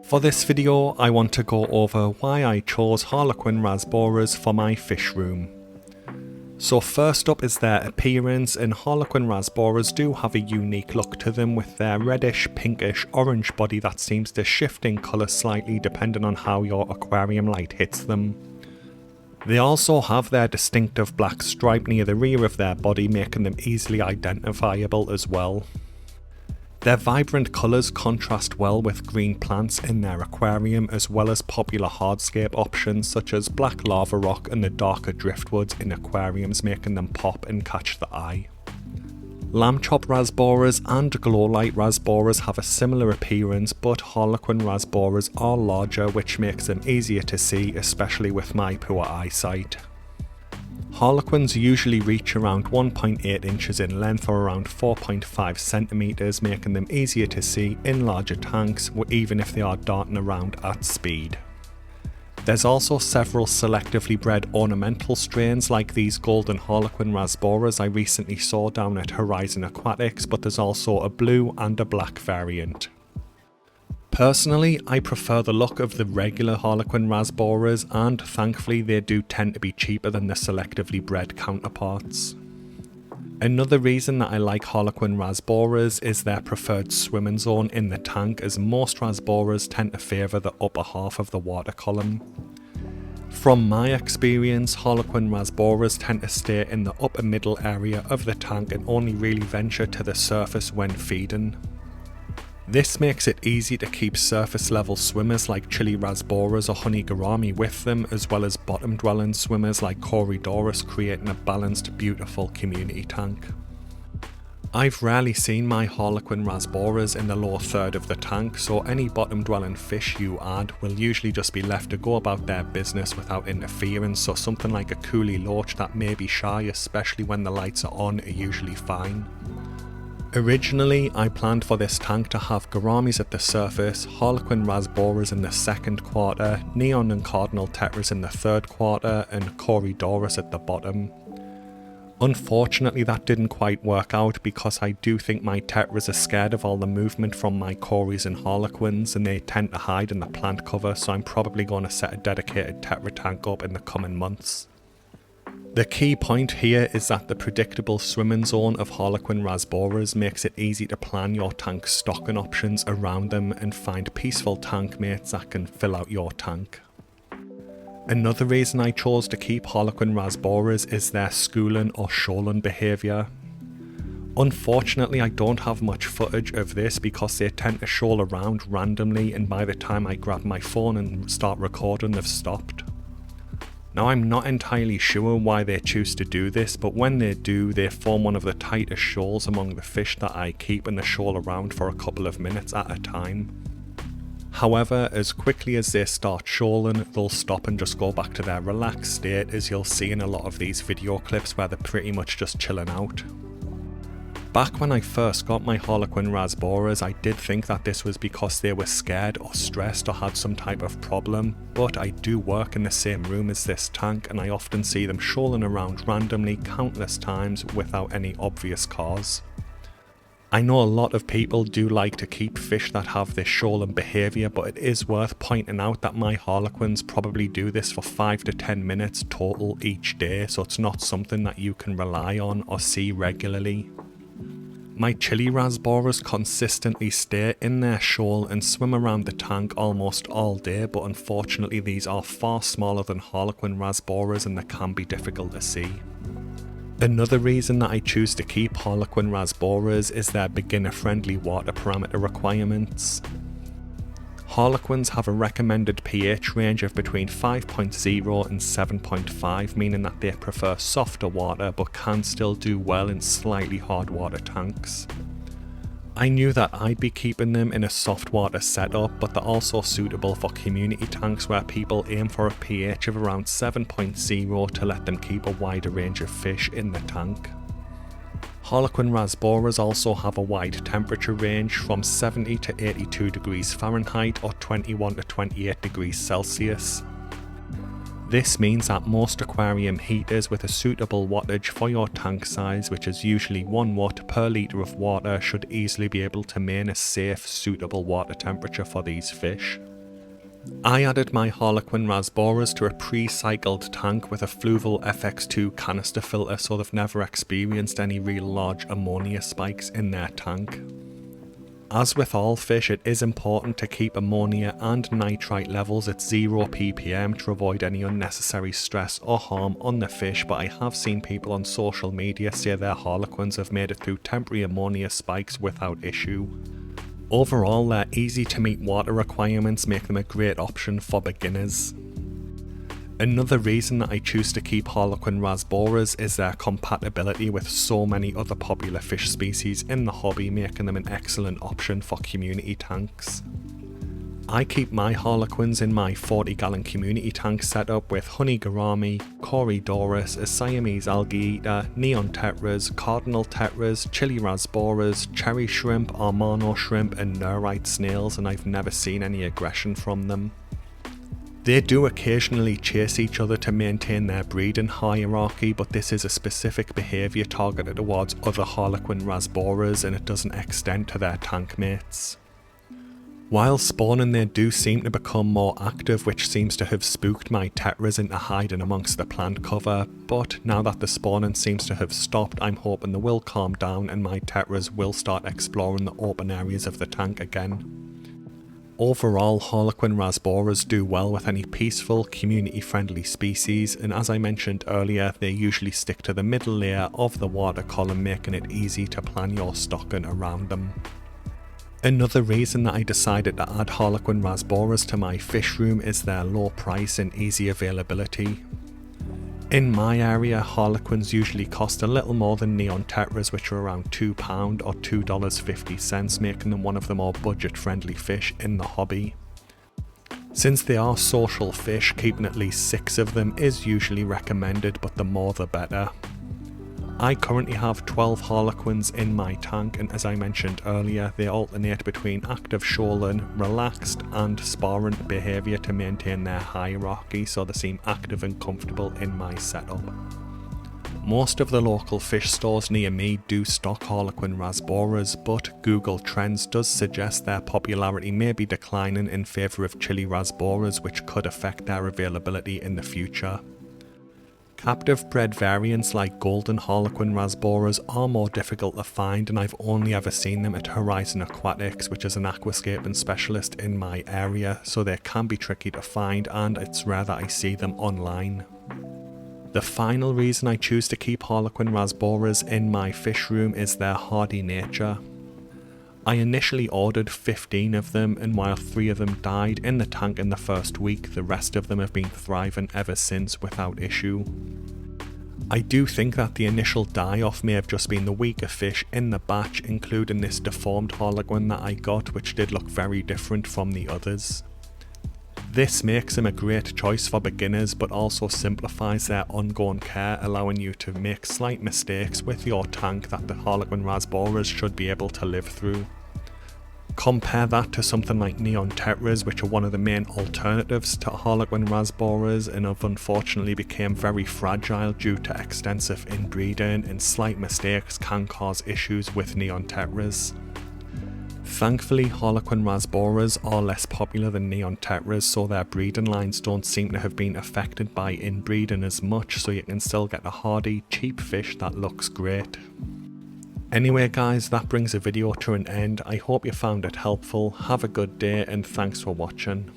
For this video, I want to go over why I chose Harlequin Rasboras for my fish room. So first up is their appearance, and Harlequin Rasboras do have a unique look to them with their reddish, pinkish, orange body that seems to shift in colour slightly depending on how your aquarium light hits them. They also have their distinctive black stripe near the rear of their body, making them easily identifiable as well. Their vibrant colours contrast well with green plants in their aquarium, as well as popular hardscape options such as black lava rock and the darker driftwoods in aquariums, making them pop and catch the eye. Lambchop Rasboras and glowlight Rasboras have a similar appearance, but Harlequin Rasboras are larger, which makes them easier to see, especially with my poor eyesight. Harlequins usually reach around 1.8 inches in length or around 4.5 centimeters, making them easier to see in larger tanks, even if they are darting around at speed. There's also several selectively bred ornamental strains like these golden Harlequin Rasboras I recently saw down at Horizon Aquatics, but there's also a blue and a black variant. Personally, I prefer the look of the regular Harlequin Rasboras, and thankfully they do tend to be cheaper than the selectively bred counterparts. Another reason that I like Harlequin Rasboras is their preferred swimming zone in the tank, as most Rasboras tend to favour the upper half of the water column. From my experience, Harlequin Rasboras tend to stay in the upper middle area of the tank and only really venture to the surface when feeding. This makes it easy to keep surface level swimmers like Chili Rasboras or Honey Gourami with them, as well as bottom dwelling swimmers like Corydoras, creating a balanced, beautiful community tank. I've rarely seen my Harlequin Rasboras in the lower third of the tank, so any bottom dwelling fish you add will usually just be left to go about their business without interference, so something like a coolie loach that may be shy, especially when the lights are on, are usually fine. Originally, I planned for this tank to have gouramis at the surface, Harlequin Rasboras in the second quarter, neon and cardinal tetras in the third quarter, and Corydoras at the bottom. Unfortunately, that didn't quite work out because I do think my tetras are scared of all the movement from my cories and harlequins, and they tend to hide in the plant cover, so I'm probably going to set a dedicated tetra tank up in the coming months. The key point here is that the predictable swimming zone of Harlequin Rasboras makes it easy to plan your tank stocking options around them and find peaceful tank mates that can fill out your tank. Another reason I chose to keep Harlequin Rasboras is their schooling or shoaling behaviour. Unfortunately, I don't have much footage of this because they tend to shoal around randomly, and by the time I grab my phone and start recording, they've stopped. Now, I'm not entirely sure why they choose to do this, but when they do, they form one of the tightest shoals among the fish that I keep, and they shoal around for a couple of minutes at a time. However, as quickly as they start shoaling, they'll stop and just go back to their relaxed state, as you'll see in a lot of these video clips where they're pretty much just chilling out. Back when I first got my Harlequin Rasboras, I did think that this was because they were scared or stressed or had some type of problem, but I do work in the same room as this tank, and I often see them shoaling around randomly countless times without any obvious cause. I know a lot of people do like to keep fish that have this shoaling behaviour, but it is worth pointing out that my Harlequins probably do this for 5 to 10 minutes total each day, so it's not something that you can rely on or see regularly. My Chili Rasboras consistently stay in their shoal and swim around the tank almost all day, but unfortunately these are far smaller than Harlequin Rasboras and they can be difficult to see. Another reason that I choose to keep Harlequin Rasboras is their beginner-friendly water parameter requirements. Harlequins have a recommended pH range of between 5.0 and 7.5, meaning that they prefer softer water but can still do well in slightly hard water tanks. I knew that I'd be keeping them in a soft water setup, but they're also suitable for community tanks where people aim for a pH of around 7.0 to let them keep a wider range of fish in the tank. Harlequin Rasboras also have a wide temperature range from 70 to 82 degrees Fahrenheit or 21 to 28 degrees Celsius. This means that most aquarium heaters with a suitable wattage for your tank size, which is usually 1 watt per litre of water, should easily be able to maintain a safe, suitable water temperature for these fish. I added my Harlequin Rasboras to a pre-cycled tank with a Fluval FX2 canister filter, so they've never experienced any real large ammonia spikes in their tank. As with all fish, it is important to keep ammonia and nitrite levels at 0 ppm to avoid any unnecessary stress or harm on the fish, but I have seen people on social media say their Harlequins have made it through temporary ammonia spikes without issue. Overall, their easy to meet water requirements make them a great option for beginners. Another reason that I choose to keep Harlequin Rasboras is their compatibility with so many other popular fish species in the hobby, making them an excellent option for community tanks. I keep my Harlequins in my 40-gallon community tank setup with honey gourami, corydoras, a Siamese algae eater, neon tetras, cardinal tetras, chili rasboras, cherry shrimp, armano shrimp and nerite snails, and I've never seen any aggression from them. They do occasionally chase each other to maintain their breeding hierarchy, but this is a specific behaviour targeted towards other Harlequin Rasboras and it doesn't extend to their tank mates. While spawning, they do seem to become more active, which seems to have spooked my tetras into hiding amongst the plant cover, but now that the spawning seems to have stopped, I'm hoping they will calm down and my tetras will start exploring the open areas of the tank again. Overall, Harlequin Rasboras do well with any peaceful, community-friendly species, and as I mentioned earlier, they usually stick to the middle layer of the water column, making it easy to plan your stocking around them. Another reason that I decided to add Harlequin Rasboras to my fish room is their low price and easy availability. In my area, Harlequins usually cost a little more than neon tetras, which are around £2 or $2.50, making them one of the more budget-friendly fish in the hobby. Since they are social fish, keeping at least 6 of them is usually recommended, but the more the better. I currently have 12 Harlequins in my tank, and as I mentioned earlier, they alternate between active shoaling, relaxed and sparring behaviour to maintain their hierarchy, so they seem active and comfortable in my setup. Most of the local fish stores near me do stock Harlequin Rasboras, but Google Trends does suggest their popularity may be declining in favour of chili rasboras, which could affect their availability in the future. Captive bred variants like golden Harlequin Rasboras are more difficult to find, and I've only ever seen them at Horizon Aquatics, which is an aquascaping specialist in my area, so they can be tricky to find and it's rare that I see them online. The final reason I choose to keep Harlequin Rasboras in my fish room is their hardy nature. I initially ordered 15 of them, and while 3 of them died in the tank in the first week, the rest of them have been thriving ever since without issue. I do think that the initial die-off may have just been the weaker fish in the batch, including this deformed Harlequin that I got, which did look very different from the others. This makes them a great choice for beginners, but also simplifies their ongoing care, allowing you to make slight mistakes with your tank that the Harlequin Rasboras should be able to live through. Compare that to something like neon tetras, which are one of the main alternatives to Harlequin Rasboras and have unfortunately become very fragile due to extensive inbreeding, and slight mistakes can cause issues with neon tetras. Thankfully, Harlequin Rasboras are less popular than neon tetras, so their breeding lines don't seem to have been affected by inbreeding as much, so you can still get a hardy, cheap fish that looks great. Anyway guys, that brings the video to an end. I hope you found it helpful. Have a good day and thanks for watching.